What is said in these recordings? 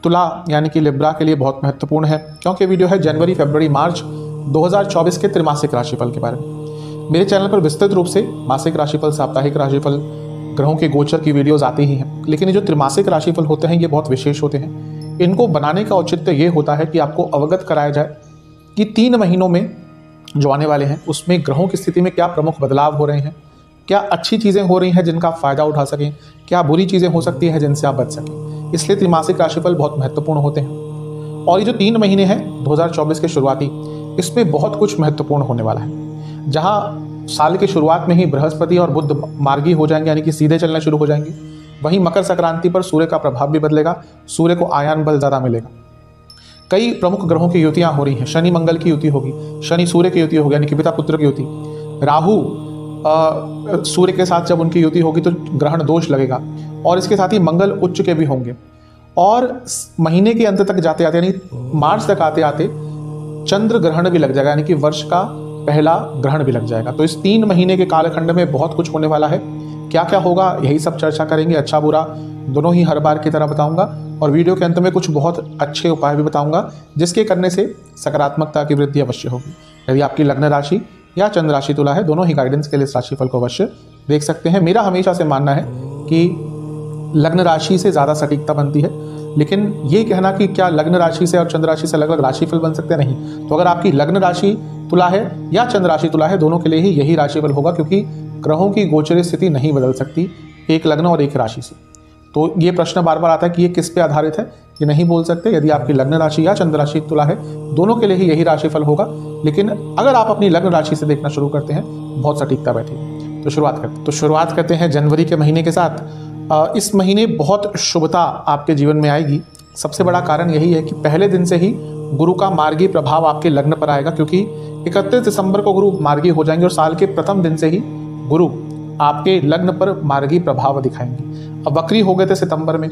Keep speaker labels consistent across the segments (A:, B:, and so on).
A: तुला यानी कि लिब्रा के लिए बहुत महत्वपूर्ण है, क्योंकि वीडियो है जनवरी, फरवरी, मार्च 2024 के त्रैमासिक राशिफल के बारे में। मेरे चैनल पर विस्तृत रूप से मासिक राशिफल, साप्ताहिक राशिफल, ग्रहों के गोचर की वीडियोस आती ही हैं, लेकिन ये जो त्रैमासिक राशिफल होते हैं ये बहुत विशेष होते हैं। इनको बनाने का औचित्य ये होता है कि आपको अवगत कराया जाए कि 3 महीनों में जो आने वाले हैं उसमें ग्रहों की स्थिति में क्या प्रमुख बदलाव हो रहे हैं, क्या अच्छी चीज़ें हो रही हैं जिनका फ़ायदा उठा सकें, क्या बुरी चीज़ें हो सकती हैं जिनसे आप बच सकें। इसलिए त्रैमासिक राशिफल बहुत महत्वपूर्ण होते हैं। और ये जो 3 महीने हैं 2024 के शुरुआती, इसमें बहुत कुछ महत्वपूर्ण होने वाला है। जहाँ साल के शुरुआत में ही बृहस्पति और बुध मार्गी हो जाएंगे, यानी कि सीधे चलना शुरू हो जाएंगे, वहीं मकर संक्रांति पर सूर्य का प्रभाव भी बदलेगा, सूर्य को आयान बल ज़्यादा मिलेगा। कई प्रमुख ग्रहों की युतियाँ हो रही हैं। शनि मंगल की युति होगी, शनि सूर्य की युति होगी यानी कि पिता पुत्र की युति, राहु सूर्य के साथ जब उनकी युति होगी तो ग्रहण दोष लगेगा, और इसके साथ ही मंगल उच्च के भी होंगे। और महीने के अंत तक जाते आते यानी मार्च तक आते आते चंद्र ग्रहण भी लग जाएगा, यानी कि वर्ष का पहला ग्रहण भी लग जाएगा। तो इस 3 महीने के कालखंड में बहुत कुछ होने वाला है। क्या क्या होगा यही सब चर्चा करेंगे, अच्छा बुरा दोनों ही हर बार की तरह बताऊंगा, और वीडियो के अंत में कुछ बहुत अच्छे उपाय भी बताऊंगा जिसके करने से सकारात्मकता की वृद्धि अवश्य होगी। यदि आपकी लग्न राशि या चंद्र राशि तुला है, दोनों ही गाइडेंस के लिए इस राशिफल को अवश्य देख सकते हैं। मेरा हमेशा से मानना है कि लग्न राशि से ज़्यादा सटीकता बनती है, लेकिन ये कहना कि क्या लग्न राशि से और चंद्र राशि से अलग अलग राशिफल बन सकते हैं, नहीं। तो अगर आपकी लग्न राशि तुला है या चंद्र राशि तुला है, दोनों के लिए ही यही राशिफल होगा, क्योंकि ग्रहों की गोचरीय स्थिति नहीं बदल सकती एक लग्न और एक राशि से। तो ये प्रश्न बार बार आता है कि ये किस पे आधारित है, ये नहीं बोल सकते। यदि आपकी लग्न राशि या चंद्र राशि तुला है, दोनों के लिए ही यही राशिफल होगा, लेकिन अगर आप अपनी लग्न राशि से देखना शुरू करते हैं बहुत सटीकता बैठेगी। तो शुरुआत करते हैं जनवरी के महीने के साथ। इस महीने बहुत शुभता आपके जीवन में आएगी। सबसे बड़ा कारण यही है कि पहले दिन से ही गुरु का मार्गी प्रभाव आपके लग्न पर आएगा, क्योंकि 31 दिसंबर को गुरु मार्गी हो जाएंगे और साल के प्रथम दिन से ही गुरु आपके लग्न पर मार्गी प्रभाव दिखाएंगे। अब वक्री हो गए थे सितंबर में,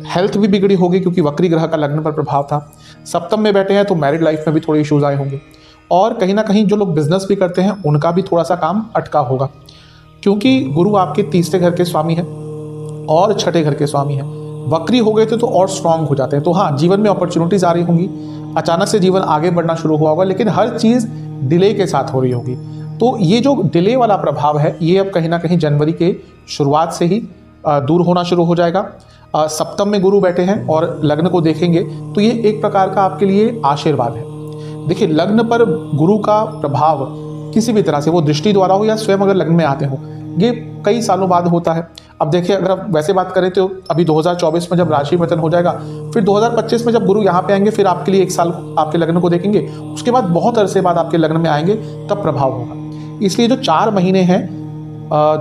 A: हेल्थ भी बिगड़ी होगी क्योंकि वक्री ग्रह का लग्न पर प्रभाव था। सप्तम में बैठे हैं तो मैरिड लाइफ में भी थोड़े इश्यूज आए होंगे, और कहीं ना कहीं जो लोग बिजनेस भी करते हैं उनका भी थोड़ा सा काम अटका होगा, क्योंकि गुरु आपके तीसरे घर के स्वामी है और छठे घर के स्वामी है। वक्री हो गए थे तो और स्ट्रांग हो जाते हैं। तो हाँ, जीवन में अपॉर्चुनिटीज आ रही होंगी, अचानक से जीवन आगे बढ़ना शुरू हुआ होगा, लेकिन हर चीज़ डिले के साथ हो रही होगी। तो ये जो डिले वाला प्रभाव है ये अब कहीं ना कहीं जनवरी के शुरुआत से ही दूर होना शुरू हो जाएगा। सप्तम में गुरु बैठे हैं और लग्न को देखेंगे तो ये एक प्रकार का आपके लिए आशीर्वाद है। देखिए, लग्न पर गुरु का प्रभाव किसी भी तरह से, वो दृष्टि द्वारा हो या स्वयं अगर लग्न में आते हो, ये कई सालों बाद होता है। अब देखिए, अगर आप वैसे बात करें तो अभी 2024 में जब राशि पतन हो जाएगा, फिर 2025 में जब गुरु यहाँ पे आएंगे, फिर आपके लिए 1 साल आपके लग्न को देखेंगे, उसके बाद बहुत अरसे बाद आपके लग्न में आएंगे, तब प्रभाव होगा। इसलिए जो 4 महीने हैं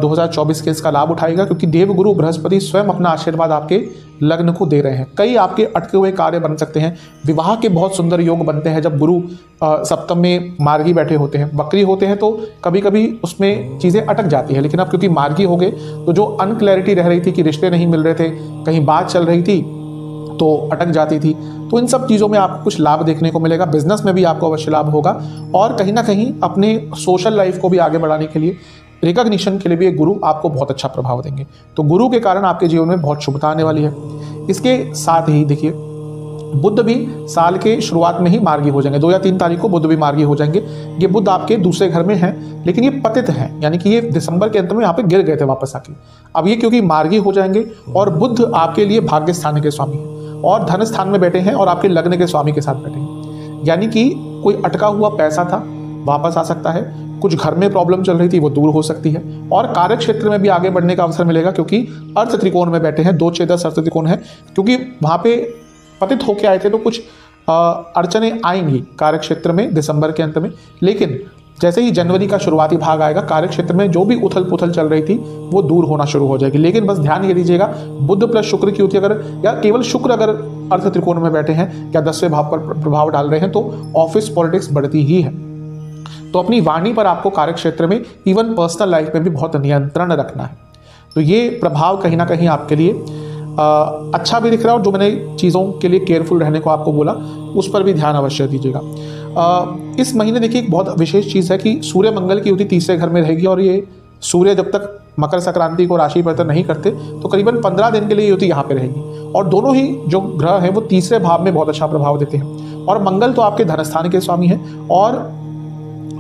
A: 2024 के, इसका लाभ उठाएगा, क्योंकि देवगुरु बृहस्पति स्वयं अपना आशीर्वाद आपके लग्न को दे रहे हैं। कई आपके अटके हुए कार्य बन सकते हैं। विवाह के बहुत सुंदर योग बनते हैं जब गुरु सप्तम में मार्गी बैठे होते हैं। वक्री होते हैं तो कभी कभी उसमें चीज़ें अटक जाती है, लेकिन अब क्योंकि मार्गी हो गए तो जो अनक्लैरिटी रह रही थी कि रिश्ते नहीं मिल रहे थे, कहीं बात चल रही थी तो अटक जाती थी, तो इन सब चीज़ों में आपको कुछ लाभ देखने को मिलेगा। बिजनेस में भी आपको अवश्य लाभ होगा, और कहीं ना कहीं अपने सोशल लाइफ को भी आगे बढ़ाने के लिए, रिकॉग्निशन के लिए भी एक गुरु आपको बहुत अच्छा प्रभाव देंगे। तो गुरु के कारण आपके जीवन में बहुत शुभता आने वाली है। इसके साथ ही देखिए, बुध भी साल के शुरुआत में ही मार्गी हो जाएंगे। 2 या 3 तारीख को बुध भी मार्गी हो जाएंगे। ये बुध आपके दूसरे घर में हैं, लेकिन ये पतित हैं, यानी कि ये दिसंबर के अंत में यहाँ पे गिर गए थे वापस आके। अब ये क्योंकि मार्गी हो जाएंगे, और बुध आपके लिए भाग्य स्थान के स्वामी हैं और धन स्थान में बैठे हैं और आपके लग्न के स्वामी के साथ बैठे हैं, यानी कि कोई अटका हुआ पैसा था वापस आ सकता है, कुछ घर में प्रॉब्लम चल रही थी वो दूर हो सकती है, और कार्य क्षेत्र में भी आगे बढ़ने का अवसर मिलेगा, क्योंकि अर्थ त्रिकोण में बैठे हैं। 2, 6, 10 अर्थ त्रिकोण है, क्योंकि वहाँ पे पतित होके आए थे तो कुछ अड़चने आएंगी कार्य क्षेत्र में दिसंबर के अंत में। लेकिन जैसे ही जनवरी का शुरुआती भाग आएगा, कार्य क्षेत्र में जो भी उथल पुथल चल रही थी वो दूर होना शुरू हो जाएगी। लेकिन बस ध्यान ये दीजिएगा, बुध प्लस शुक्र की युति अगर, या केवल शुक्र अगर अर्थ त्रिकोण में बैठे हैं या 10वें भाव पर प्रभाव डाल रहे हैं, तो ऑफिस पॉलिटिक्स बढ़ती ही है। तो अपनी वाणी पर आपको कार्य क्षेत्र में, इवन पर्सनल लाइफ में भी बहुत नियंत्रण रखना है। तो ये प्रभाव कहीं ना कहीं आपके लिए अच्छा भी दिख रहा है, और जो मैंने चीज़ों के लिए केयरफुल रहने को आपको बोला उस पर भी ध्यान अवश्य दीजिएगा। इस महीने देखिए एक बहुत विशेष चीज़ है कि सूर्य मंगल की युति तीसरे घर में रहेगी, और ये सूर्य जब तक मकर संक्रांति को राशि परिवर्तन नहीं करते तो करीबन 15 दिन के लिए युति यहाँ पे रहेगी, और दोनों ही जो ग्रह हैं वो तीसरे भाव में बहुत अच्छा प्रभाव देते हैं। और मंगल तो आपके धन स्थान के स्वामी हैं और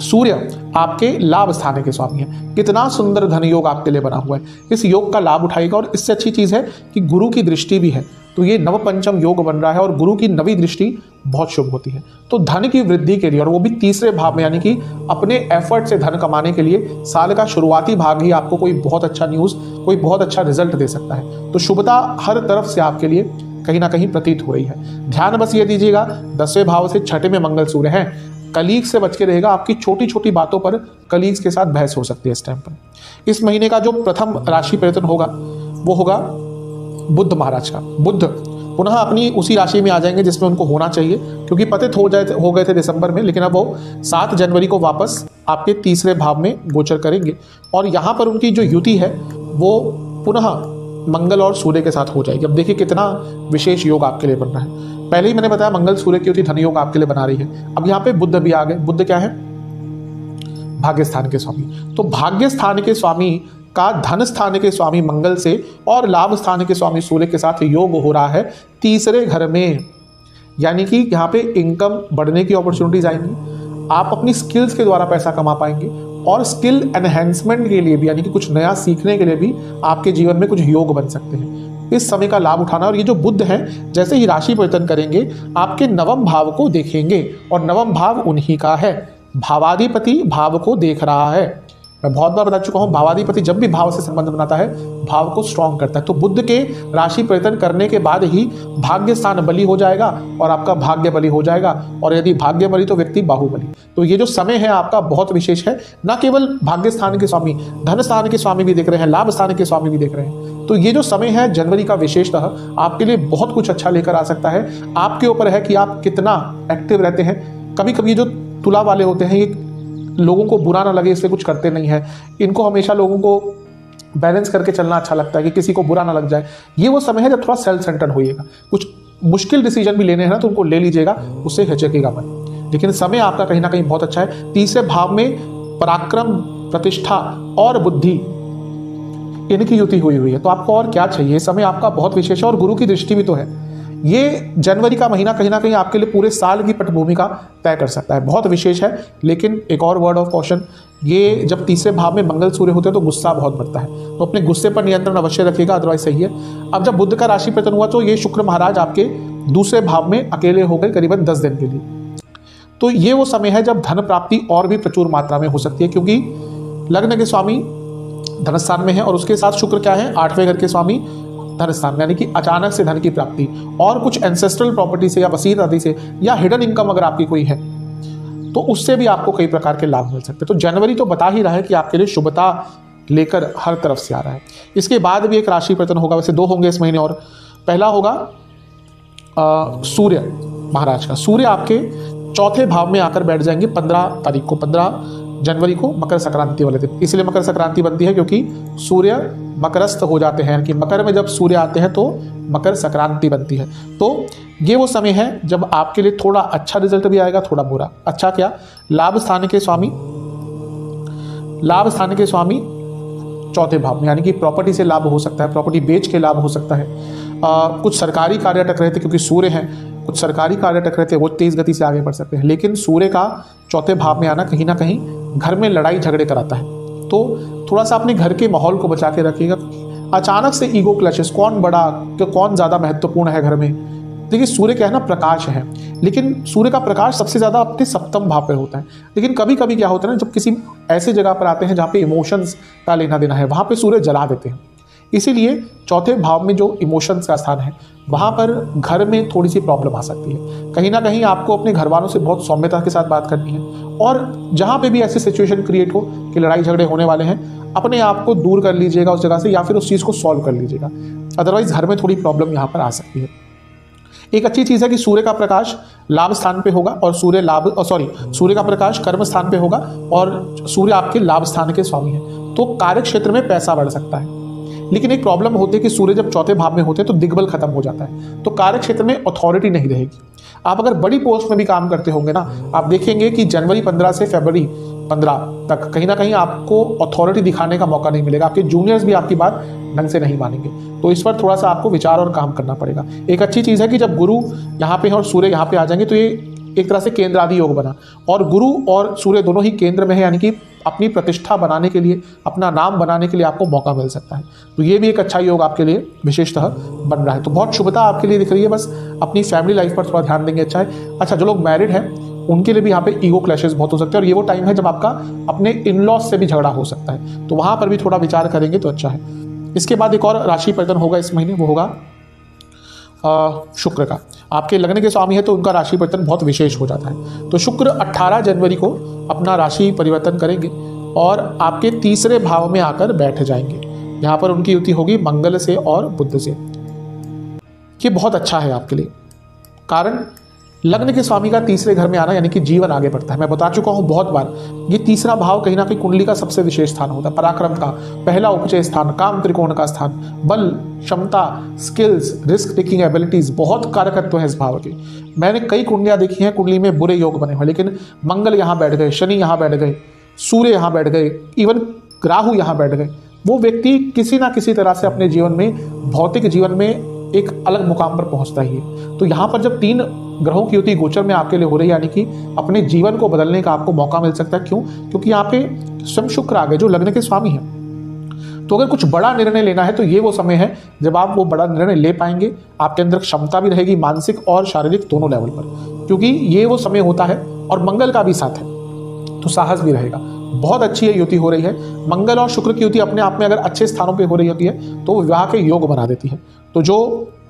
A: सूर्य आपके लाभ स्थान के स्वामी हैं। कितना सुंदर धन योग आपके लिए बना हुआ है। इस योग का लाभ उठाएगा और इससे अच्छी चीज है कि गुरु की दृष्टि भी है, तो ये नवपंचम योग बन रहा है और गुरु की नवी दृष्टि बहुत शुभ होती है। तो धन की वृद्धि के लिए, और वो भी तीसरे भाव में, यानी कि अपने एफर्ट से धन कमाने के लिए साल का शुरुआती भाग ही आपको कोई बहुत अच्छा न्यूज, कोई बहुत अच्छा रिजल्ट दे सकता है। तो शुभता हर तरफ से आपके लिए कहीं ना कहीं प्रतीत हो रही है। ध्यान बस ये दीजिएगा, 10वें भाव से 6ठे में मंगल सूर्य हैं, कलीग से बच के रहेगा। आपकी छोटी छोटी बातों पर कलीग्स के साथ बहस हो सकती है इस टाइम पर। इस महीने का जो प्रथम राशि परिवर्तन होगा वो होगा बुध महाराज का। बुध पुनः अपनी उसी राशि में आ जाएंगे जिसमें उनको होना चाहिए, क्योंकि पतित हो गए थे दिसंबर में, लेकिन अब वो 7 जनवरी को वापस आपके तीसरे भाव में गोचर करेंगे और यहाँ पर उनकी जो युति है वो पुनः मंगल और सूर्य के साथ हो जाएगी। अब देखिए कितना विशेष योग आपके लिए बन रहा है। पहले ही मैंने बताया मंगल सूर्य की युति धन योग आपके लिए बना रही है। अब यहाँ पे बुध भी आ गए। बुध क्या है? भाग्य स्थान के स्वामी। तो भाग्य स्थान के स्वामी का धन स्थान के स्वामी मंगल से और लाभ स्थान के स्वामी सूर्य के साथ योग हो रहा है तीसरे घर में, यानी कि यहाँ पे इनकम बढ़ने की अपॉर्चुनिटीज आएंगी। आप अपनी स्किल्स के द्वारा पैसा कमा पाएंगे और स्किल एनहेंसमेंट के लिए भी, यानी कि कुछ नया सीखने के लिए भी आपके जीवन में कुछ योग बन सकते हैं। इस समय का लाभ उठाना। और ये जो बुध हैं जैसे ही राशि परिवर्तन करेंगे आपके नवम भाव को देखेंगे और नवम भाव उन्हीं का है। भावाधिपति भाव को देख रहा है। मैं बहुत बार बता चुका हूं, भावाधिपति जब भी भाव से संबंध बनाता है भाव को स्ट्रॉन्ग करता है। तो बुध के राशि परिवर्तन करने के बाद ही भाग्य स्थान बली हो जाएगा और आपका भाग्य बली हो जाएगा, और यदि भाग्य बली तो व्यक्ति बाहुबली। तो ये जो समय है आपका बहुत विशेष है। न केवल भाग्य स्थान के स्वामी, धन स्थान के स्वामी भी देख रहे हैं, लाभ स्थान के स्वामी भी देख रहे हैं। तो ये जो समय है जनवरी का विशेषतः आपके लिए बहुत कुछ अच्छा लेकर आ सकता है। आपके ऊपर है कि आप कितना एक्टिव रहते हैं। कभी कभी जो तुला वाले होते हैं ये लोगों को बुरा ना लगे इसलिए कुछ करते नहीं है। इनको हमेशा लोगों को बैलेंस करके चलना अच्छा लगता है कि किसी को बुरा ना लग जाए। ये वो समय है जब थोड़ा सेल्फ सेंटर्ड होइएगा। कुछ मुश्किल डिसीजन भी लेने हैं ना तो उनको ले लीजिएगा, उससे हिचकेगा मत। लेकिन समय आपका कहीं ना कहीं बहुत अच्छा है। तीसरे भाव में पराक्रम, प्रतिष्ठा और बुद्धि इनकी युति हुई है। तो आपको और क्या चाहिए? समय आपका बहुत विशेष है और गुरु की दृष्टि भी तो है। ये जनवरी का महीना कहीं ना कहीं आपके लिए पूरे साल की पटभूमि का तय कर सकता है। बहुत विशेष है। लेकिन एक और वर्ड ऑफ कॉशन, ये जब तीसरे भाव में मंगल सूर्य होते हैं तो गुस्सा बहुत बढ़ता है, तो अपने गुस्से पर नियंत्रण अवश्य रखिएगा, अदरवाइज सही है। अब जब बुध का राशि परिवर्तन हुआ तो ये शुक्र महाराज आपके दूसरे भाव में अकेले हो गए करीबन 10 दिन के लिए। तो ये वो समय है जब धन प्राप्ति और भी प्रचुर मात्रा में हो सकती है, क्योंकि लग्न के स्वामी धन स्थान में है और उसके साथ शुक्र क्या है? 8वें घर के स्वामी धन स्थान में, यानी कि अचानक से धन की प्राप्ति और कुछ एंसेस्ट्रल प्रॉपर्टी से या वसीयत आदि से या हिडन इनकम अगर आपकी कोई है तो उससे भी आपको कई प्रकार के लाभ मिल सकते हैं। तो जनवरी तो बता ही रहा है कि आपके लिए शुभता लेकर हर तरफ से आ रहा है। इसके बाद भी एक राशि परिवर्तन होगा, वैसे 2 होंगे इस महीने। और पहला होगा सूर्य महाराज का। सूर्य आपके चौथे भाव में आकर बैठ जाएंगे 15 तारीख को, 15 जनवरी को, मकर संक्रांति वाले दिन। इसलिए मकर संक्रांति बनती है क्योंकि सूर्य मकरस्थ हो जाते हैं, कि मकर में जब सूर्य आते हैं तो मकर संक्रांति बनती है। तो ये वो समय है जब आपके लिए थोड़ा अच्छा रिजल्ट भी आएगा, थोड़ा बुरा। अच्छा क्या? लाभ स्थान के स्वामी चौथे भाव में, यानी कि प्रॉपर्टी से लाभ हो सकता है, प्रॉपर्टी बेच के लाभ हो सकता है। कुछ सरकारी कार्य अटक रहे थे क्योंकि सूर्य हैं, कुछ सरकारी कार्य अटक रहे थे वो तेज गति से आगे बढ़ सकते हैं। लेकिन सूर्य का चौथे भाव में आना कहीं ना कहीं घर में लड़ाई झगड़े कराता है, तो थोड़ा सा अपने घर के माहौल को बचा के रखिएगा। अचानक से ईगो क्लैशेस, कौन बड़ा, कौन ज़्यादा महत्वपूर्ण है घर में। देखिए सूर्य क्या है ना, प्रकाश है, लेकिन सूर्य का प्रकाश सबसे ज़्यादा अपने सप्तम भाव पर होता है। लेकिन कभी कभी क्या होता है ना, जब किसी ऐसे जगह पर आते हैं जहाँ पे इमोशंस का लेना देना है, वहाँ पे सूर्य जला देते हैं। इसीलिए चौथे भाव में जो इमोशंस का स्थान है वहाँ पर घर में थोड़ी सी प्रॉब्लम आ सकती है। कहीं ना कहीं आपको अपने घर वालों से बहुत सौम्यता के साथ बात करनी है, और जहाँ पे भी ऐसी सिचुएशन क्रिएट हो कि लड़ाई झगड़े होने वाले हैं, अपने आप को दूर कर लीजिएगा उस जगह से, या फिर उस चीज़ को सॉल्व कर लीजिएगा। अदरवाइज घर में थोड़ी प्रॉब्लम यहाँ पर आ सकती है। एक अच्छी चीज़ है कि सूर्य का प्रकाश लाभ स्थान पे होगा और सूर्य का प्रकाश कर्म स्थान पे होगा और सूर्य आपके लाभ स्थान के स्वामी है, तो कार्य क्षेत्र में पैसा बढ़ सकता है। लेकिन एक प्रॉब्लम होती है कि सूर्य जब चौथे भाव में होते हैं तो दिग्बल खत्म हो जाता है, तो कार्य क्षेत्र में अथॉरिटी नहीं रहेगी। आप अगर बड़ी पोस्ट में भी काम करते होंगे ना, आप देखेंगे कि जनवरी 15 से फरवरी 15 तक कहीं ना कहीं आपको अथॉरिटी दिखाने का मौका नहीं मिलेगा, आपके जूनियर्स भी आपकी बात ढंग से नहीं मानेंगे। तो इस पर थोड़ा सा आपको विचार और काम करना पड़ेगा। एक अच्छी चीज़ है कि जब गुरु यहाँ पे है और सूर्य यहाँ पे आ जाएंगे तो ये एक तरह से केंद्र आदि योग बना, और गुरु और सूर्य दोनों ही केंद्र में है, यानी कि अपनी प्रतिष्ठा बनाने के लिए, अपना नाम बनाने के लिए आपको मौका मिल सकता है। तो ये भी एक अच्छा योग आपके लिए विशेषतः बन रहा है। तो बहुत शुभता आपके लिए दिख रही है, बस अपनी फैमिली लाइफ पर थोड़ा ध्यान देंगे अच्छा है। अच्छा, जो लोग मैरिड हैं उनके लिए भी यहाँ पे ईगो क्लैशेस बहुत हो सकते हैं, और ये वो टाइम है जब आपका अपने इन लॉज से भी झगड़ा हो सकता है, तो वहाँ पर भी थोड़ा विचार करेंगे तो अच्छा है। इसके बाद एक और राशि परिवर्तन होगा इस महीने, वो होगा शुक्र का। आपके लगने के स्वामी है तो उनका राशि परिवर्तन बहुत विशेष हो जाता है। तो शुक्र 18 जनवरी को अपना राशि परिवर्तन करेंगे और आपके तीसरे भाव में आकर बैठ जाएंगे। यहाँ पर उनकी युति होगी मंगल से और बुध से। ये बहुत अच्छा है आपके लिए, कारण लग्न के स्वामी का तीसरे घर में आना यानी कि जीवन आगे बढ़ता है। मैं बता चुका हूं बहुत बार, ये तीसरा भाव कहीं ना कहीं कुंडली का सबसे विशेष स्थान होता है, पराक्रम का पहला उपचय स्थान, काम त्रिकोण का स्थान, बल, क्षमता, स्किल्स, रिस्क टेकिंग एबिलिटीज, बहुत कारकत्व है इस भाव के। मैंने कई कुंडलियां देखी हैं, कुंडली में बुरे योग बने हुए, लेकिन मंगल यहाँ बैठ गए, शनि यहाँ बैठ गए, सूर्य यहाँ बैठ गए, इवन राहु यहाँ बैठ गए, वो व्यक्ति किसी ना किसी तरह से अपने जीवन में, भौतिक जीवन में एक अलग मुकाम पर पहुंचता ही है। तो यहाँ पर जब 3 ग्रहों की युति गोचर में आपके लिए हो रही है, यानी कि अपने जीवन को बदलने का आपको मौका मिल सकता है। क्यों? क्योंकि यहाँ पे स्वयं शुक्र आ गए जो लग्न के स्वामी हैं। तो अगर कुछ बड़ा निर्णय लेना है तो ये वो समय है जब आप वो बड़ा निर्णय ले पाएंगे। आपके अंदर क्षमता भी रहेगी, मानसिक और शारीरिक दोनों लेवल पर, क्योंकि ये वो समय होता है और मंगल का भी साथ है, तो साहस भी रहेगा। बहुत अच्छी ये युति हो रही है। मंगल और शुक्र की युति अपने आप में अगर अच्छे स्थानों पे हो रही होती है तो विवाह के योग बना देती है। तो जो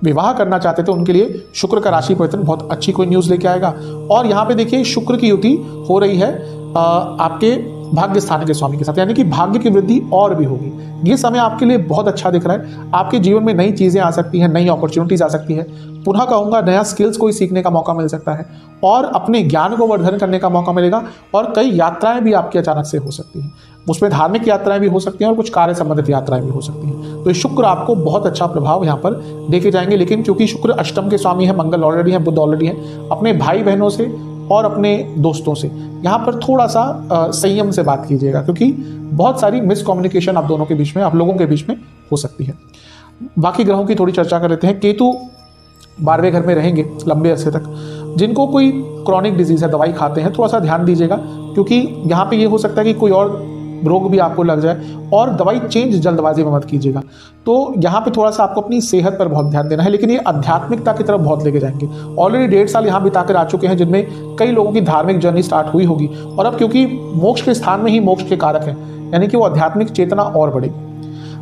A: विवाह करना चाहते थे उनके लिए शुक्र का राशि परिवर्तन बहुत अच्छी कोई न्यूज़ लेके आएगा। और यहाँ पे देखिए शुक्र की युति हो रही है आपके भाग्य स्थान के स्वामी के साथ, यानी कि भाग्य की वृद्धि और भी होगी। ये समय आपके लिए बहुत अच्छा दिख रहा है। आपके जीवन में नई चीज़ें आ सकती हैं, नई अपॉर्चुनिटीज आ सकती है। पुनः कहूँगा, नया स्किल्स कोई सीखने का मौका मिल सकता है और अपने ज्ञान को वर्धन करने का मौका मिलेगा। और कई यात्राएं भी आपकी अचानक से हो सकती हैं, उसमें धार्मिक यात्राएं भी हो सकती हैं और कुछ कार्य संबंधित यात्राएं भी हो सकती हैं। तो शुक्र आपको बहुत अच्छा प्रभाव यहाँ पर देके जाएंगे। लेकिन क्योंकि शुक्र अष्टम के स्वामी है, मंगल ऑलरेडी है, बुध ऑलरेडी है, अपने भाई बहनों से और अपने दोस्तों से यहाँ पर थोड़ा सा संयम से बात कीजिएगा, क्योंकि बहुत सारी मिसकम्युनिकेशन आप दोनों के बीच में, आप लोगों के बीच में हो सकती है। बाकी ग्रहों की थोड़ी चर्चा कर लेते हैं। केतु 12वें घर में रहेंगे लंबे अरसे तक। जिनको कोई क्रॉनिक डिजीज है, दवाई खाते हैं, थोड़ा सा ध्यान दीजिएगा, क्योंकि यहाँ पे ये हो सकता है कि कोई और रोग भी आपको लग जाए, और दवाई चेंज जल्दबाजी में मत कीजिएगा। तो यहाँ पे थोड़ा सा आपको अपनी सेहत पर बहुत ध्यान देना है। लेकिन ये आध्यात्मिकता की तरफ बहुत लेके जाएंगे। ऑलरेडी 1.5 साल यहाँ बिताकर आ चुके हैं, जिनमें कई लोगों की धार्मिक जर्नी स्टार्ट हुई होगी, और अब क्योंकि मोक्ष के स्थान में ही मोक्ष के कारक हैं, यानी कि वो आध्यात्मिक चेतना और बढ़ेगी।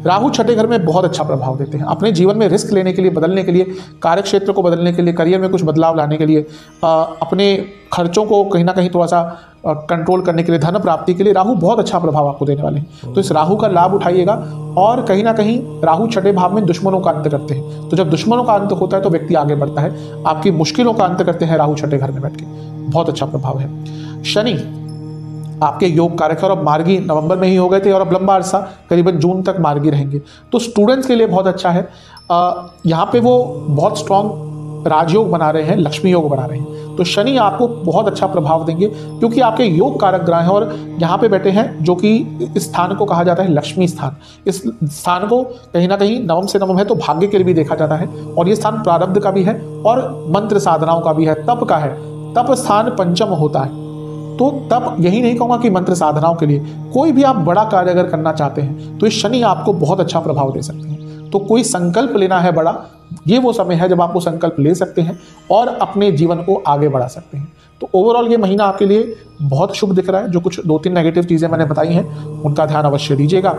A: राहु 6ठे घर में बहुत अच्छा प्रभाव देते हैं। अपने जीवन में रिस्क लेने के लिए, बदलने के लिए, कार्य क्षेत्र को बदलने के लिए, करियर में कुछ बदलाव लाने के लिए, अपने खर्चों को कहीं ना कहीं थोड़ा सा कंट्रोल करने के लिए, धन प्राप्ति के लिए राहु बहुत अच्छा प्रभाव आपको देने वाले हैं। तो इस राहु का लाभ उठाइएगा। और कहीं ना कहीं राहु 6ठे भाव में दुश्मनों का अंत करते हैं। तो जब दुश्मनों का अंत होता है तो व्यक्ति आगे बढ़ता है। आपकी मुश्किलों का अंत करते हैं राहु 6ठे घर में बैठ के, बहुत अच्छा प्रभाव है। शनि आपके योग कारक है और अब मार्गी नवंबर में ही हो गए थे और अब लंबा अरसा करीबन जून तक मार्गी रहेंगे। तो स्टूडेंट्स के लिए बहुत अच्छा है। यहाँ पे वो बहुत स्ट्रॉन्ग राजयोग बना रहे हैं, लक्ष्मी योग बना रहे हैं। तो शनि आपको बहुत अच्छा प्रभाव देंगे, क्योंकि आपके योग कारक ग्रह हैं और यहाँ पे बैठे हैं, जो कि इस स्थान को कहा जाता है लक्ष्मी स्थान। इस स्थान को कहीं ना कहीं नवम से नवम है तो भाग्य के लिए भी देखा जाता है, और ये स्थान प्रारब्ध का भी है और मंत्र साधनाओं का भी है, तप का है। तप स्थान पंचम होता है। तो तब यही नहीं कहूँगा कि मंत्र साधनाओं के लिए, कोई भी आप बड़ा कार्य अगर करना चाहते हैं तो इस शनि आपको बहुत अच्छा प्रभाव दे सकते हैं। तो कोई संकल्प लेना है बड़ा, ये वो समय है जब आप वो संकल्प ले सकते हैं और अपने जीवन को आगे बढ़ा सकते हैं। तो ओवरऑल ये महीना आपके लिए बहुत शुभ दिख रहा है। जो कुछ 2-3 नेगेटिव चीज़ें मैंने बताई हैं उनका ध्यान अवश्य दीजिएगा।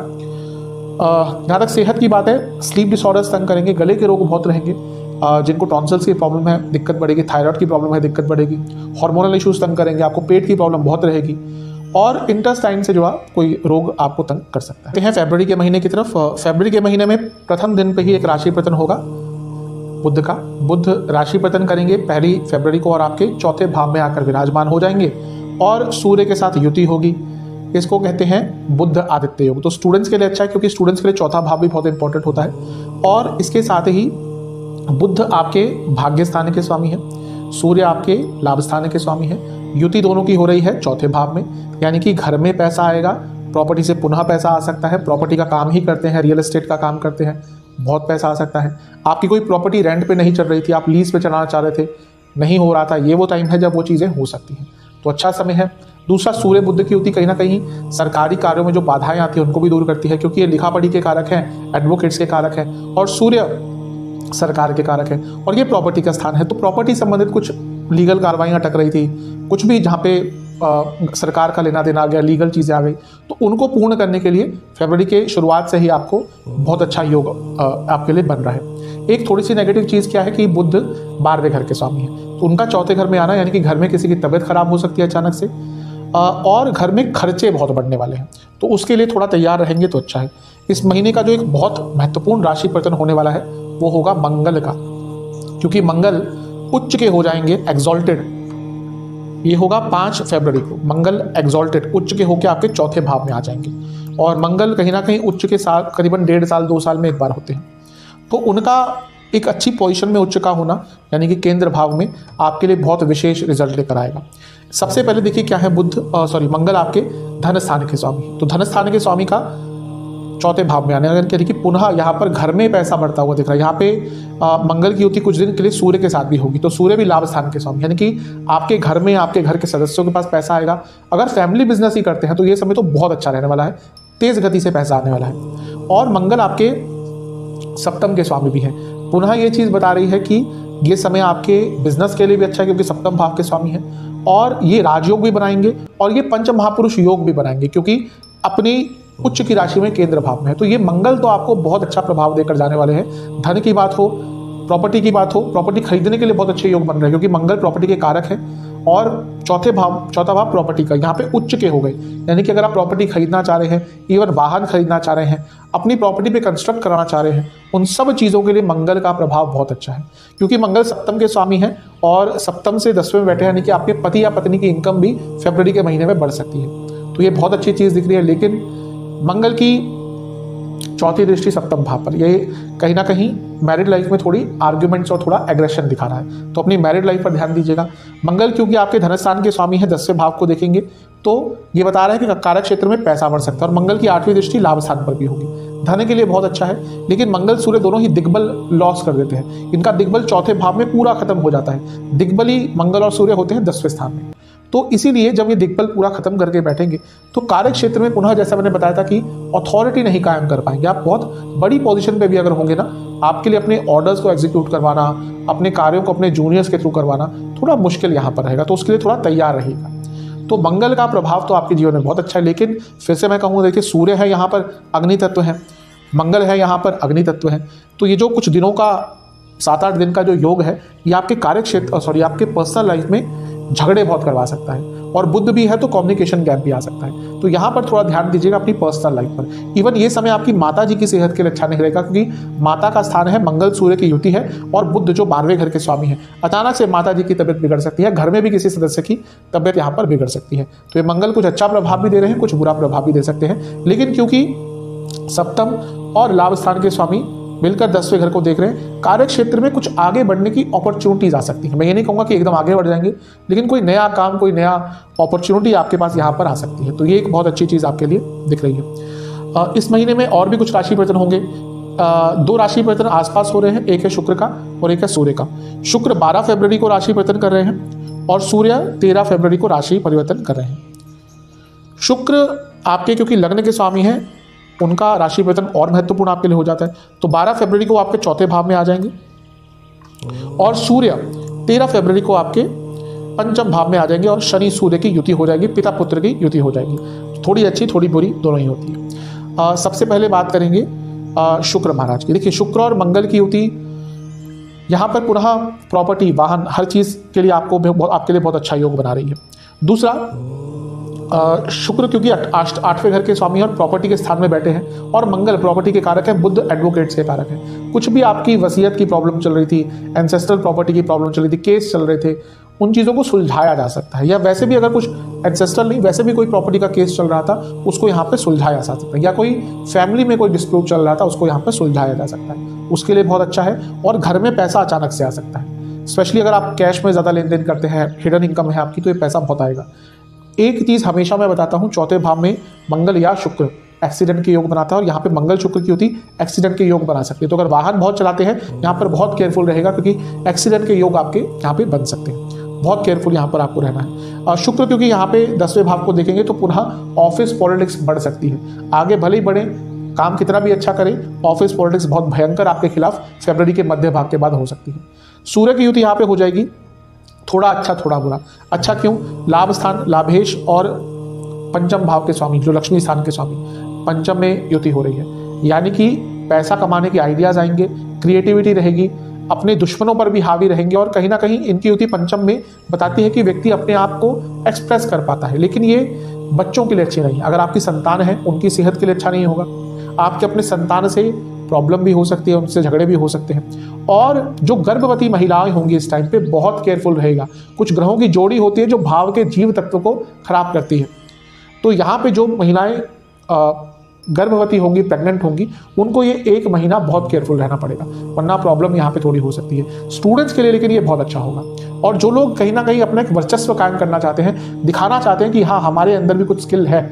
A: जहाँ तक सेहत की बात है, स्लीप डिसऑर्डर्स तंग करेंगे, गले के रोग बहुत रहेंगे। जिनको टॉन्सिल्स की प्रॉब्लम है दिक्कत बढ़ेगी, थायराइड की प्रॉब्लम है दिक्कत बढ़ेगी, हार्मोनल इश्यूज तंग करेंगे, आपको पेट की प्रॉब्लम बहुत रहेगी, और इंटेस्टाइन से जुड़ा कोई रोग आपको तंग कर सकता है। फरवरी के महीने की तरफ। फरवरी के महीने में प्रथम दिन पे ही एक राशि परिवर्तन होगा बुध का। बुध राशि परिवर्तन करेंगे 1 फरवरी को और आपके 4थे भाव में आकर विराजमान हो जाएंगे और सूर्य के साथ युति होगी। इसको कहते हैं बुध आदित्य योग। तो स्टूडेंट्स के लिए अच्छा है, क्योंकि स्टूडेंट्स के लिए 4था भाव भी बहुत इंपॉर्टेंट होता है। और इसके साथ ही बुध आपके भाग्य स्थान के स्वामी हैं। सूर्य आपके लाभ स्थान के स्वामी है, युति दोनों की हो रही है चौथे भाव में, यानी कि घर में पैसा आएगा, प्रॉपर्टी से पुनः पैसा आ सकता है, प्रॉपर्टी का काम ही करते हैं, रियल एस्टेट का काम करते हैं, बहुत पैसा आ सकता है। आपकी कोई प्रॉपर्टी रेंट पे नहीं चल रही थी, आप लीज पे चलाना चाह रहे थे, नहीं हो रहा था, ये वो टाइम है जब वो चीज़ें हो सकती हैं, तो अच्छा समय है। दूसरा, सूर्य बुध की युति कहीं ना कहीं सरकारी कार्यों में जो बाधाएं आती हैं उनको भी दूर करती है, क्योंकि ये लिखा पढ़ी के कारक हैं, एडवोकेट्स के कारक हैं, और सूर्य सरकार के कारक है, और ये प्रॉपर्टी का स्थान है। तो प्रॉपर्टी संबंधित कुछ लीगल कार्रवाइयाँ अटक रही थी, कुछ भी जहाँ पे सरकार का लेना देना आ गया, लीगल चीज़ें आ गई, तो उनको पूर्ण करने के लिए फरवरी के शुरुआत से ही आपको बहुत अच्छा योग आपके लिए बन रहा है। एक थोड़ी सी नेगेटिव चीज़ क्या है कि बुध 12वें घर के स्वामी है, तो उनका चौथे घर में आना, यानी कि घर में किसी की तबीयत खराब हो सकती है अचानक से, और घर में खर्चे बहुत बढ़ने वाले हैं, तो उसके लिए थोड़ा तैयार रहेंगे तो अच्छा है। इस महीने का जो एक बहुत महत्वपूर्ण राशि परिवर्तन होने वाला है वो होगा मंगल का, क्योंकि मंगल उच्च के हो जाएंगे, एग्जॉल्टेड। ये होगा 5 फरवरी को, मंगल एग्जॉल्टेड उच्च के होकर आपके चौथे भाव में आ जाएंगे, और मंगल कहीं ना कहीं उच्च के साल करीबन 1.5 साल 2 साल में एक बार होते हैं, तो उनका एक अच्छी पोजीशन में उच्च का होना, यानी कि केंद्र भाव में, आपके लिए बहुत विशेष रिजल्ट लेकर आएगा। सबसे पहले देखिए क्या है, मंगल आपके धन स्थान के स्वामी, तो धन स्थान के स्वामी का चौथे भाव में आने, यानी कि पुनः यहाँ पर घर में पैसा बढ़ता हुआ दिख रहा है। यहाँ पे मंगल की युति कुछ दिन के लिए सूर्य के साथ भी होगी, तो सूर्य भी लाभ स्थान के स्वामी, यानी कि आपके घर में आपके घर के सदस्यों के पास पैसा आएगा। अगर फैमिली बिजनेस ही करते हैं तो ये समय तो बहुत अच्छा रहने वाला है, तेज गति से पैसा आने वाला है। और मंगल आपके सप्तम के स्वामी भी है, पुनः ये चीज़ बता रही है कि ये समय आपके बिजनेस के लिए भी अच्छा है, क्योंकि सप्तम भाव के स्वामी है, और ये राजयोग भी बनाएंगे, और ये पंच महापुरुष योग भी बनाएंगे, क्योंकि अपनी उच्च की राशि में केंद्र भाव में है। तो ये मंगल तो आपको बहुत अच्छा प्रभाव देकर जाने वाले हैं। धन की बात हो, प्रॉपर्टी की बात हो, प्रॉपर्टी खरीदने के लिए बहुत अच्छे योग बन रहे हैं, क्योंकि मंगल प्रॉपर्टी के कारक है, और चौथा भाव प्रॉपर्टी का यहाँ पे उच्च के हो गए, यानी कि अगर आप प्रॉपर्टी खरीदना चाह रहे हैं, इवन वाहन खरीदना चाह रहे हैं, अपनी प्रॉपर्टी पे कंस्ट्रक्ट कराना चाह रहे हैं, उन सब चीज़ों के लिए मंगल का प्रभाव बहुत अच्छा है, क्योंकि मंगल सप्तम के स्वामी है, और सप्तम से 10वें में बैठे हैं, यानी कि आपके पति या पत्नी की इनकम भी फरवरी के महीने में बढ़ सकती है। तो ये बहुत अच्छी चीज़ दिख रही है। लेकिन मंगल की चौथी दृष्टि सप्तम भाव पर, ये कहीं ना कहीं मैरिड लाइफ में थोड़ी आर्ग्यूमेंट्स और थोड़ा एग्रेशन दिखा रहा है, तो अपनी मैरिड लाइफ पर ध्यान दीजिएगा। मंगल क्योंकि आपके धनस्थान के स्वामी है, 10वें भाव को देखेंगे तो ये बता रहा है कि कार्य क्षेत्र में पैसा बढ़ सकता है, और मंगल की 8वीं दृष्टि लाभ स्थान पर भी होगी, धन के लिए बहुत अच्छा है। लेकिन मंगल सूर्य दोनों ही दिग्बल लॉस कर देते हैं, इनका दिग्बल चौथे भाव में पूरा खत्म हो जाता है। दिग्बली मंगल और सूर्य होते हैं 10वें स्थान में, तो इसीलिए जब ये दिग्बल पूरा खत्म करके बैठेंगे तो कार्य क्षेत्र में पुनः, जैसा मैंने बताया था कि अथॉरिटी नहीं कायम कर पाएंगे। आप बहुत बड़ी पोजीशन पे भी अगर होंगे ना, आपके लिए अपने ऑर्डर्स को एग्जीक्यूट करवाना, अपने कार्यों को अपने जूनियर्स के थ्रू करवाना थोड़ा मुश्किल यहाँ पर रहेगा, तो उसके लिए थोड़ा तैयार रहिएगा। तो मंगल का प्रभाव तो आपके जीवन में बहुत अच्छा है। लेकिन फिर से मैं कहूँगा, देखिए सूर्य है यहाँ पर अग्नि तत्व है, मंगल है यहाँ पर अग्नि तत्व है, तो ये जो कुछ दिनों का 7-8 दिन का जो योग है, ये आपके कार्य क्षेत्र आपके पर्सनल लाइफ में झगड़े बहुत करवा सकता है। और बुध भी है तो कम्युनिकेशन गैप भी आ सकता है, तो यहाँ पर थोड़ा ध्यान दीजिएगा अपनी पर्सनल लाइफ पर। इवन ये समय आपकी माता जी की सेहत के लिए अच्छा नहीं रहेगा, क्योंकि माता का स्थान है, मंगल सूर्य की युति है, और बुध जो 12वें घर के स्वामी है, अचानक से माता जी की तबियत बिगड़ सकती है, घर में भी किसी सदस्य की तबियत यहाँ पर बिगड़ सकती है। तो ये मंगल कुछ अच्छा प्रभाव भी दे रहे हैं, कुछ बुरा प्रभाव भी दे सकते हैं। लेकिन क्योंकि सप्तम और लाभ स्थान के स्वामी मिलकर 10वें घर को देख रहे हैं, कार्य क्षेत्र में कुछ आगे बढ़ने की अपॉर्चुनिटीज आ सकती है। मैं ये नहीं कहूँगा कि एकदम आगे बढ़ जाएंगे, लेकिन कोई नया काम, कोई नया अपॉर्चुनिटी आपके पास यहाँ पर आ सकती है, तो ये एक बहुत अच्छी चीज़ आपके लिए दिख रही है। इस महीने में और भी कुछ राशि परिवर्तन होंगे। 2 राशि परिवर्तन आसपास हो रहे हैं, एक है शुक्र का और एक है सूर्य का। शुक्र 12 फरवरी को राशि परिवर्तन कर रहे हैं, और सूर्य 13 फरवरी को राशि परिवर्तन कर रहे हैं। शुक्र आपके क्योंकि लग्न के स्वामी हैं, उनका राशि परिवर्तन और महत्वपूर्ण आपके लिए हो जाता है, तो 12 फरवरी को आपके चौथे भाव में आ जाएंगे, और सूर्य 13 फरवरी को आपके पंचम भाव में आ जाएंगे, और शनि सूर्य की युति हो जाएगी, पिता पुत्र की युति हो जाएगी। थोड़ी अच्छी थोड़ी बुरी दोनों ही होती है। सबसे पहले बात करेंगे शुक्र महाराज की। देखिए शुक्र और मंगल की युति यहाँ पर पुनः प्रॉपर्टी, वाहन, हर चीज़ के लिए आपके लिए बहुत अच्छा योग बना रही है। दूसरा, शुक्र क्योंकि 8वें घर के स्वामी और प्रॉपर्टी के स्थान में बैठे हैं, और मंगल प्रॉपर्टी के कारक है, बुध एडवोकेट्स के कारक है। कुछ भी आपकी वसीयत की प्रॉब्लम चल रही थी, एंसेस्ट्रल प्रॉपर्टी की प्रॉब्लम चल रही थी, केस चल रहे थे, उन चीज़ों को सुलझाया जा सकता है। या वैसे भी अगर कुछ एंसेस्ट्रल नहीं, वैसे भी कोई प्रॉपर्टी का केस चल रहा था, उसको यहाँ पे सुलझाया जा सकता है। या कोई फैमिली में कोई डिस्प्यूट चल रहा था, उसको यहाँ पे सुलझाया जा सकता है, उसके लिए बहुत अच्छा है। और घर में पैसा अचानक से आ सकता है। स्पेशली अगर आप कैश में ज़्यादा लेन देन करते हैं, हिडन इनकम है आपकी, तो ये पैसा बहुत आएगा। एक चीज़ हमेशा मैं बताता हूँ, चौथे भाव में मंगल या शुक्र एक्सीडेंट के योग बनाता है, और यहाँ पे मंगल शुक्र की होती एक्सीडेंट के योग बना सकते हैं। तो अगर वाहन बहुत चलाते हैं यहाँ पर बहुत केयरफुल रहेगा, क्योंकि एक्सीडेंट के योग आपके यहाँ पे बन सकते हैं। बहुत केयरफुल यहाँ पर आपको रहना है। और शुक्र क्योंकि यहाँ पे 10वें भाव को देखेंगे तो पुनः ऑफिस पॉलिटिक्स बढ़ सकती है। आगे भले ही बढ़े, काम कितना भी अच्छा करें, ऑफिस पॉलिटिक्स बहुत भयंकर आपके खिलाफ फरवरी के मध्य भाग के बाद हो सकती है। सूर्य की युति यहाँ पे हो जाएगी, थोड़ा अच्छा थोड़ा बुरा। अच्छा क्यों? लाभ स्थान, लाभेश और पंचम भाव के स्वामी, जो लक्ष्मी स्थान के स्वामी, पंचम में युति हो रही है, यानी कि पैसा कमाने के आइडियाज आएंगे, क्रिएटिविटी रहेगी, अपने दुश्मनों पर भी हावी रहेंगे। और कहीं ना कहीं इनकी युति पंचम में बताती है कि व्यक्ति अपने आप को एक्सप्रेस कर पाता है, लेकिन ये बच्चों के लिए अच्छी नहीं। अगर आपकी संतान है, उनकी सेहत के लिए अच्छा नहीं होगा। आपके अपने संतान से प्रॉब्लम भी हो सकती है, उनसे झगड़े भी हो सकते हैं। और जो गर्भवती महिलाएं होंगी इस टाइम पे बहुत केयरफुल रहेगा। कुछ ग्रहों की जोड़ी होती है जो भाव के जीव तत्व को खराब करती है। तो यहाँ पे जो महिलाएं गर्भवती होंगी, प्रेग्नेंट होंगी, उनको ये 1 महीना बहुत केयरफुल रहना पड़ेगा, वरना प्रॉब्लम यहाँ पे थोड़ी हो सकती है। स्टूडेंट्स के लिए लेकिन ये बहुत अच्छा होगा। और जो लोग कहीं ना कहीं अपना एक वर्चस्व कायम करना चाहते हैं, दिखाना चाहते हैं कि हाँ हमारे अंदर भी कुछ स्किल है,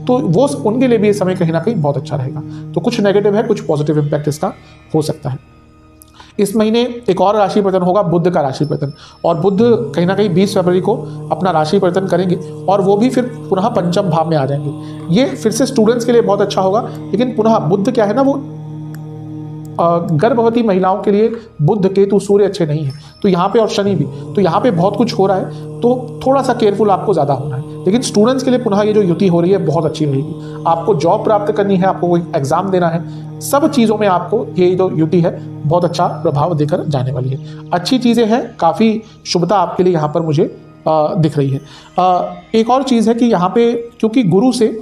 A: तो वो उनके लिए भी ये समय कहीं ना कहीं बहुत अच्छा रहेगा। तो कुछ नेगेटिव है, कुछ पॉजिटिव इंपैक्ट इसका हो सकता है। इस महीने एक और राशि परिवर्तन होगा, बुध का राशि परिवर्तन, और बुध कहीं ना कहीं 20 फरवरी को अपना राशि परिवर्तन करेंगे, और वो भी फिर पुनः पंचम भाव में आ जाएंगे। ये फिर से स्टूडेंट्स के लिए बहुत अच्छा होगा। लेकिन पुनः बुध क्या है ना, वो गर्भवती महिलाओं के लिए बुध, केतु, सूर्य अच्छे नहीं है, तो यहाँ पे और शनि भी, तो यहाँ पे बहुत कुछ हो रहा है, तो थोड़ा सा केयरफुल आपको ज़्यादा होना है। लेकिन स्टूडेंट्स के लिए पुनः ये जो युति हो रही है बहुत अच्छी रहेगी। आपको जॉब प्राप्त करनी है, आपको कोई एग्जाम देना है, सब चीज़ों में आपको ये जो युति है बहुत अच्छा प्रभाव देकर जाने वाली है। अच्छी चीज़ें हैं, काफ़ी शुभता आपके लिए यहाँ पर मुझे दिख रही है। एक और चीज़ है कि यहाँ पे क्योंकि गुरु से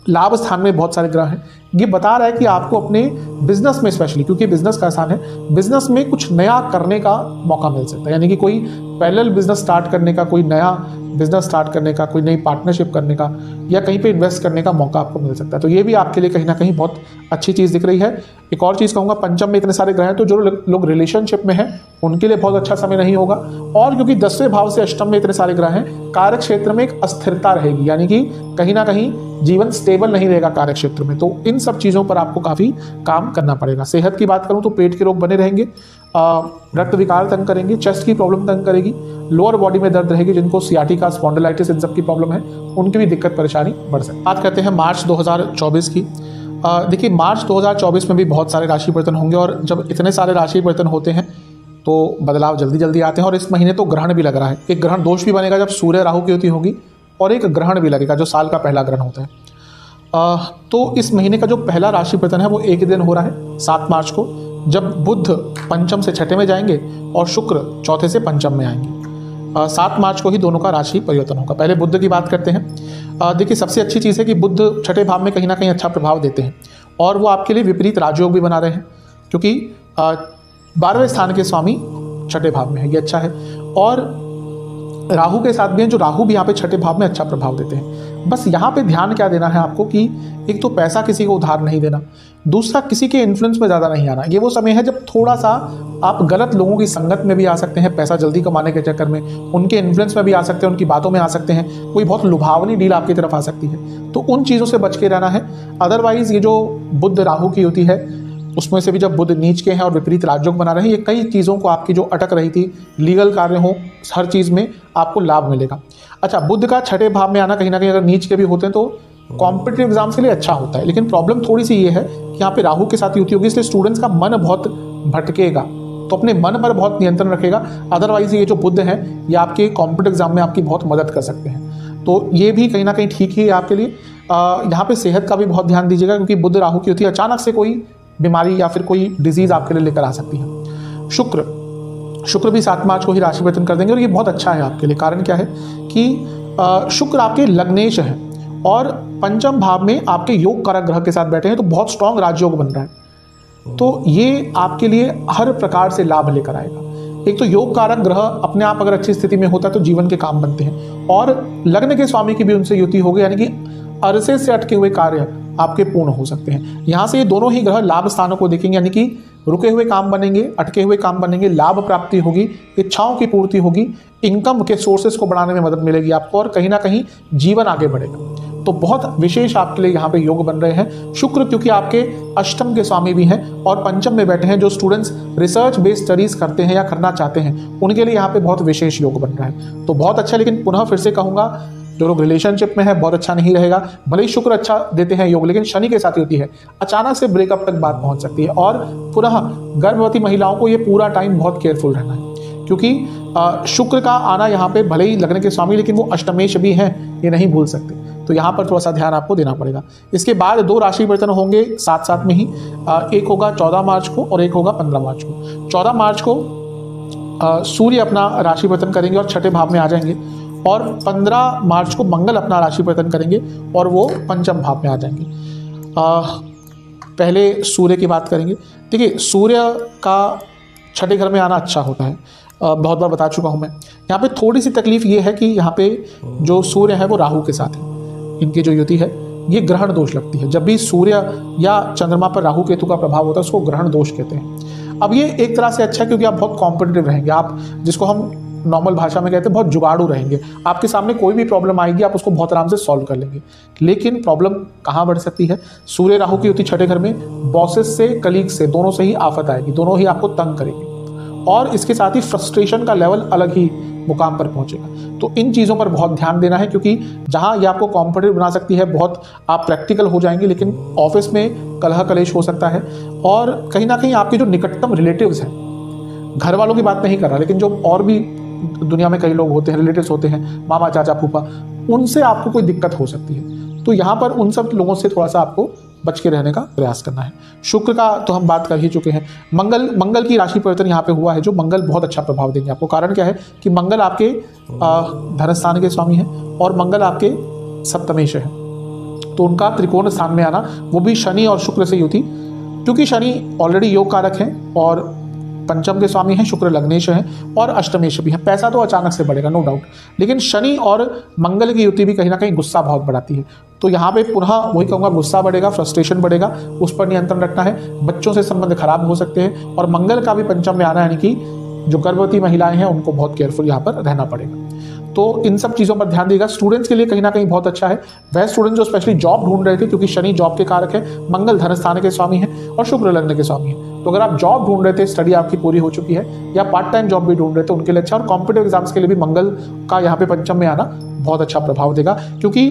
A: लाभ स्थान में बहुत सारे ग्रह हैं, ये बता रहा है कि आपको अपने बिजनेस में, स्पेशली क्योंकि बिजनेस का स्थान है, बिजनेस में कुछ नया करने का मौका मिल सकता है। यानी कि कोई पैरेलल बिजनेस स्टार्ट करने का, कोई नया बिजनेस स्टार्ट करने का, कोई नई पार्टनरशिप करने का, या कहीं पे इन्वेस्ट करने का मौका आपको मिल सकता है। तो ये भी आपके लिए कहीं ना कहीं बहुत अच्छी चीज़ दिख रही है। एक और चीज़ कहूँगा, पंचम में इतने सारे ग्रह हैं, तो जो लोग रिलेशनशिप में हैं उनके लिए बहुत अच्छा समय नहीं होगा। और क्योंकि 10वें भाव से अष्टम में इतने सारे ग्रह हैं, कार्य क्षेत्र में एक अस्थिरता रहेगी, यानी कि कहीं ना कहीं जीवन स्टेबल नहीं रहेगा कार्य क्षेत्र में। तो इन सब चीज़ों पर आपको काफ़ी काम करना पड़ेगा। सेहत की बात करूँ तो पेट के रोग बने रहेंगे, रक्त विकार तंग करेंगे, चेस्ट की प्रॉब्लम तंग करेगी, लोअर बॉडी में दर्द रहेगी, जिनको सियाटिका, स्पॉन्डिलाइटिस, इन सब की प्रॉब्लम है, उनकी भी दिक्कत परेशानी बढ़ सकती है। बात करते हैं मार्च 2024 की। देखिए मार्च 2024 में भी बहुत सारे राशि परिवर्तन होंगे, और जब इतने सारे राशि परिवर्तन होते हैं तो बदलाव जल्दी जल्दी आते हैं। और इस महीने तो ग्रहण भी लग रहा है, एक ग्रहण दोष भी बनेगा जब सूर्य राहु की युति होगी, और एक ग्रहण भी लगेगा जो साल का पहला ग्रहण होता है। तो इस महीने का जो पहला राशि परिवर्तन है वो एक ही दिन हो रहा है, 7 मार्च को, जब बुध पंचम से छठे में जाएंगे और शुक्र चौथे से पंचम में आएंगे। 7 मार्च को ही दोनों का राशि परिवर्तन होगा। पहले बुध की बात करते हैं। देखिए सबसे अच्छी चीज़ है कि बुध छठे भाव में कहीं ना कहीं अच्छा प्रभाव देते हैं, और वो आपके लिए विपरीत राजयोग भी बना रहे हैं, क्योंकि 12वें स्थान के स्वामी छठे भाव में है, ये अच्छा है। और राहु के साथ भी हैं, जो राहु भी यहाँ पे छठे भाव में अच्छा प्रभाव देते हैं। बस यहाँ पे ध्यान क्या देना है आपको कि एक तो पैसा किसी को उधार नहीं देना, दूसरा किसी के इन्फ्लुएंस में ज़्यादा नहीं आना। ये वो समय है जब थोड़ा सा आप गलत लोगों की संगत में भी आ सकते हैं, पैसा जल्दी कमाने के चक्कर में उनके इन्फ्लुएंस में भी आ सकते हैं, उनकी बातों में आ सकते हैं, कोई बहुत लुभावनी डील आपकी तरफ आ सकती है, तो उन चीज़ों से बच के रहना है। अदरवाइज ये जो बुध राहु की युति है उसमें से भी जब बुध नीच के हैं और विपरीत राजयोग बना रहे हैं, ये कई चीज़ों को आपकी जो अटक रही थी, लीगल कार्य हो, हर चीज़ में आपको लाभ मिलेगा। अच्छा, बुध का छठे भाव में आना कहीं ना कहीं अगर नीच के भी होते हैं तो कॉम्पिटिटिव एग्जाम्स के लिए अच्छा होता है। लेकिन प्रॉब्लम थोड़ी सी ये है कि यहाँ पे राहु के साथ युति होगी, इसलिए स्टूडेंट्स का मन बहुत भटकेगा, तो अपने मन पर बहुत नियंत्रण रखेगा। अदरवाइज ये जो बुध है ये आपके कॉम्पिटिटिव एग्जाम में आपकी बहुत मदद कर सकते हैं, तो ये भी कहीं ना कहीं ठीक ही है आपके लिए। यहाँ पे सेहत का भी बहुत ध्यान दीजिएगा, क्योंकि बुध राहु की युति अचानक से कोई बीमारी या फिर कोई डिजीज आपके लिए लेकर आ सकती है। शुक्र भी 7 मार्च को ही राशि परिवर्तन कर देंगे, और ये बहुत अच्छा है आपके लिए। कारण क्या है कि शुक्र आपके लग्नेश है और पंचम भाव में आपके योग कारक ग्रह के साथ बैठे हैं, तो बहुत स्ट्रांग राजयोग बन रहा है, तो ये आपके लिए हर प्रकार से लाभ लेकर आएगा। एक तो योग कारक ग्रह अपने आप अगर अच्छी स्थिति में होता है तो जीवन के काम बनते हैं, और लग्न के स्वामी की भी उनसे युति होगी, यानी कि अरसे से अटके हुए कार्य आपके पूर्ण हो सकते हैं। यहाँ से ये दोनों ही ग्रह लाभ स्थानों को देखेंगे, यानी कि रुके हुए काम बनेंगे, अटके हुए काम बनेंगे, लाभ प्राप्ति होगी, इच्छाओं की पूर्ति होगी, इनकम के सोर्सेस को बढ़ाने में मदद मिलेगी आपको, और कहीं ना कहीं जीवन आगे बढ़ेगा। तो बहुत विशेष आपके लिए यहाँ पे योग बन रहे हैं। शुक्र क्योंकि आपके अष्टम के स्वामी भी हैं और पंचम में बैठे हैं, जो स्टूडेंट्स रिसर्च बेस्ड स्टडीज करते हैं या करना चाहते हैं उनके लिए यहाँ पे बहुत विशेष योग बन रहा है। तो बहुत अच्छा, लेकिन पुनः फिर से कहूंगा, जो लोग रिलेशनशिप में है बहुत अच्छा नहीं रहेगा। भले ही शुक्र अच्छा देते हैं योग, लेकिन शनि के साथ होती है, अचानक से ब्रेकअप तक बात पहुंच सकती है। और पुनः गर्भवती महिलाओं को ये पूरा टाइम बहुत केयरफुल रहना है, क्योंकि शुक्र का आना यहाँ पे भले ही लगने के स्वामी, लेकिन वो अष्टमेश भी हैं, ये नहीं भूल सकते। तो यहाँ पर थोड़ा सा ध्यान आपको देना पड़ेगा। इसके बाद 2 राशि परिवर्तन होंगे साथ साथ में ही, एक होगा 14 मार्च को और एक होगा 15 मार्च को। 14 मार्च को सूर्य अपना राशि परिवर्तन करेंगे और छठे भाव में आ जाएंगे, और 15 मार्च को मंगल अपना राशि परिवर्तन करेंगे और वो पंचम भाव में आ जाएंगे। पहले सूर्य की बात करेंगे। देखिए, सूर्य का छठे घर में आना अच्छा होता है, बहुत बार बता चुका हूँ मैं। यहाँ पे थोड़ी सी तकलीफ ये है कि यहाँ पे जो सूर्य है वो राहु के साथ है, इनकी जो युति है ये ग्रहण दोष लगती है। जब भी सूर्य या चंद्रमा पर राहु केतु का प्रभाव होता है उसको ग्रहण दोष कहते हैं। अब ये एक तरह से अच्छा है, क्योंकि आप बहुत कॉम्पिटिटिव रहेंगे, आप जिसको हम नॉर्मल भाषा में कहते हैं बहुत जुगाड़ू रहेंगे। आपके सामने कोई भी प्रॉब्लम आएगी आप उसको बहुत आराम से सॉल्व कर लेंगे। लेकिन प्रॉब्लम कहाँ बढ़ सकती है? सूर्य राहु की युति छठे घर में, बॉसेस से, कलीग से, दोनों से ही आफत आएगी, दोनों ही आपको तंग करेंगे, और इसके साथ ही फ्रस्ट्रेशन का लेवल अलग ही मुकाम पर पहुंचेगा। तो इन चीज़ों पर बहुत ध्यान देना है, क्योंकि जहां ये आपको कॉम्पिटिटिव बना सकती है, बहुत आप प्रैक्टिकल हो जाएंगे, लेकिन ऑफिस में कलह कलेश हो सकता है। और कहीं ना कहीं आपके जो निकटतम रिलेटिव्स हैं, घर वालों की बात नहीं कर रहा, लेकिन जो और भी दुनिया में कई लोग होते हैं, रिलेटिव्स होते हैं, मामा चाचा फूफा, उनसे आपको कोई दिक्कत हो सकती है। तो यहाँ पर उन सब लोगों से थोड़ा सा आपको बच के रहने का प्रयास करना है। शुक्र का तो हम बात कर ही चुके हैं। मंगल की राशि परिवर्तन यहाँ पे हुआ है, जो मंगल बहुत अच्छा प्रभाव देंगे आपको। कारण क्या है कि मंगल आपके धन स्थान के स्वामी हैं और मंगल आपके सप्तमेश है, तो उनका त्रिकोण स्थान में आना, वो भी शनि और शुक्र से युति, क्योंकि शनि ऑलरेडी योग कारक है और पंचम के स्वामी हैं, शुक्र लग्नेश हैं और अष्टमेश भी हैं। पैसा तो अचानक से बढ़ेगा, नो डाउट, लेकिन शनि और मंगल की युति भी कहीं ना कहीं गुस्सा बहुत बढ़ाती है। तो यहाँ पे पुनः वही कहूँगा, गुस्सा बढ़ेगा, फ्रस्ट्रेशन बढ़ेगा, उस पर नियंत्रण रखना है। बच्चों से संबंध खराब हो सकते हैं, और मंगल का भी पंचम में आना, यानी कि जो गर्भवती महिलाएं हैं उनको बहुत केयरफुल यहाँ पर रहना पड़ेगा। तो इन सब चीज़ों पर ध्यान देगा। स्टूडेंट्स के लिए कहीं ना कहीं बहुत अच्छा है। वह स्टूडेंट जो स्पेशली जॉब ढूंढ रहे थे, क्योंकि शनि जॉब के कारक है, मंगल धन स्थान के स्वामी है और शुक्र लग्न के स्वामी है। तो अगर आप जॉब ढूंढ रहे थे, स्टडी आपकी पूरी हो चुकी है, या पार्ट टाइम जॉब भी ढूंढ रहे थे, उनके लिए अच्छा। और कॉम्पिटेटिव एग्जाम्स के लिए भी मंगल का यहाँ पे पंचम में आना बहुत अच्छा प्रभाव देगा, क्योंकि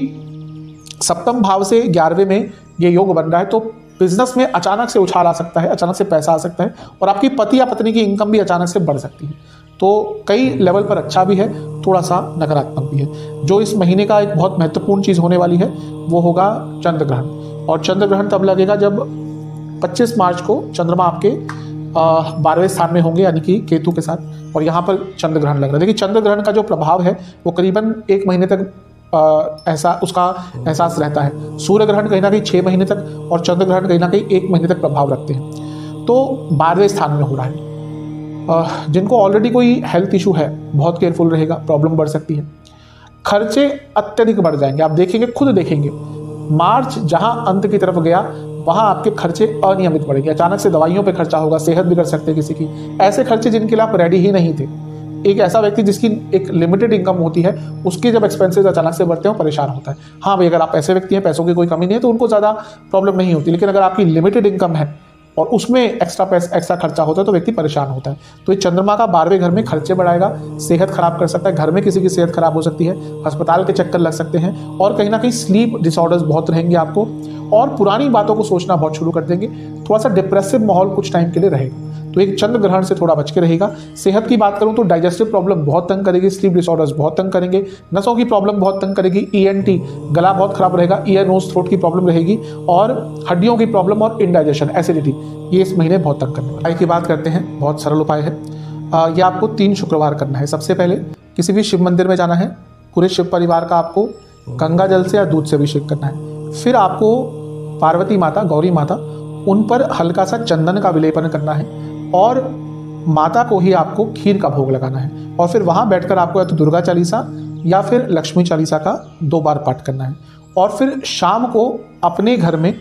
A: सप्तम भाव से 11वें में ये योग बन रहा है। तो बिजनेस में अचानक से उछाल आ सकता है, अचानक से पैसा आ सकता है, और आपकी पति या पत्नी की इनकम भी अचानक से बढ़ सकती है। तो कई लेवल पर अच्छा भी है, थोड़ा सा नकारात्मक भी है। जो इस महीने का एक बहुत महत्वपूर्ण चीज़ होने वाली है वो होगा चंद्र ग्रहण। और चंद्र ग्रहण तब लगेगा जब 25 मार्च को चंद्रमा आपके 12वें स्थान में होंगे, यानी कि केतु के साथ, और यहाँ पर चंद्र ग्रहण लग रहा है। देखिए, चंद्र ग्रहण का जो प्रभाव है वो करीबन 1 महीने तक उसका एहसास रहता है। सूर्य ग्रहण कहीं ना कहीं 6 महीने तक, और चंद्र ग्रहण कहीं ना कहीं 1 महीने तक प्रभाव रखते हैं। तो 12वें स्थान में हो रहा है। जिनको ऑलरेडी कोई हेल्थ इशू है, बहुत केयरफुल रहेगा, प्रॉब्लम बढ़ सकती है। खर्चे अत्यधिक बढ़ जाएंगे, आप देखेंगे, खुद देखेंगे। मार्च जहां अंत की तरफ गया वहां आपके खर्चे अनियमित बढ़ेंगे। अचानक से दवाइयों पे खर्चा होगा, सेहत बिगड़ सकते हैं किसी की, ऐसे खर्चे जिनके लिए आप रेडी ही नहीं थे। एक ऐसा व्यक्ति जिसकी एक लिमिटेड इनकम होती है, उसके जब एक्सपेंसेस अचानक से बढ़ते हैं परेशान होता है। हाँ भाई, अगर आप ऐसे व्यक्ति हैं, पैसों की कोई कमी नहीं है, तो उनको ज़्यादा प्रॉब्लम नहीं होती। लेकिन अगर आपकी लिमिटेड इनकम है और उसमें एक्स्ट्रा खर्चा होता है तो व्यक्ति परेशान होता है। तो ये चंद्रमा का 12वें घर में खर्चे बढ़ाएगा, सेहत खराब कर सकता है, घर में किसी की सेहत खराब हो सकती है, अस्पताल के चक्कर लग सकते हैं, और कहीं ना कहीं स्लीप डिसऑर्डर्स बहुत रहेंगे आपको, और पुरानी बातों को सोचना बहुत शुरू कर देंगे। थोड़ा सा डिप्रेसिव माहौल कुछ टाइम के लिए रहेगा। तो एक चंद्र ग्रहण से थोड़ा बच के रहेगा। सेहत की बात करूं तो डाइजेस्टिव प्रॉब्लम बहुत तंग करेगी, स्लीप डिसऑर्डर्स बहुत तंग करेंगे, नसों की प्रॉब्लम बहुत तंग करेगी, ENT गला बहुत खराब रहेगा, ईयर नोज थ्रोट की प्रॉब्लम रहेगी, और हड्डियों की प्रॉब्लम और इंडाइजेशन, एसिडिटी, ये इस महीने बहुत तंग करने वाला है। की बात करते हैं, बहुत सरल उपाय है। यह आपको 3 शुक्रवार करना है। सबसे पहले किसी भी शिव मंदिर में जाना है, पूरे शिव परिवार का आपको गंगा जल से या दूध से अभिषेक करना है। फिर आपको पार्वती माता, गौरी माता, उन पर हल्का सा चंदन का विलेपन करना है, और माता को ही आपको खीर का भोग लगाना है। और फिर वहाँ बैठकर आपको या तो दुर्गा चालीसा या फिर लक्ष्मी चालीसा का 2 बार पाठ करना है। और फिर शाम को अपने घर में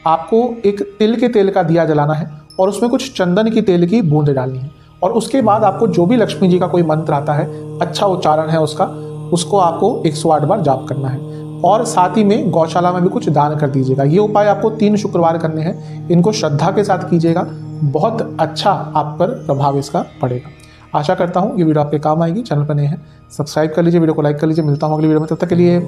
A: आपको एक तिल के तेल का दिया जलाना है और उसमें कुछ चंदन की तेल की बूंद डालनी है। और उसके बाद आपको जो भी लक्ष्मी जी का कोई मंत्र आता है, अच्छा उच्चारण है उसको आपको 108 बार जाप करना है। और साथ ही में गौशाला में भी कुछ दान कर दीजिएगा। ये उपाय आपको 3 शुक्रवार करने हैं। इनको श्रद्धा के साथ कीजिएगा, बहुत अच्छा आप पर प्रभाव इसका पड़ेगा। आशा करता हूँ ये वीडियो आपके काम आएगी। चैनल पर नए हैं सब्सक्राइब कर लीजिए, वीडियो को लाइक कर लीजिए। मिलता हूँ अगली वीडियो में, तब तक के लिए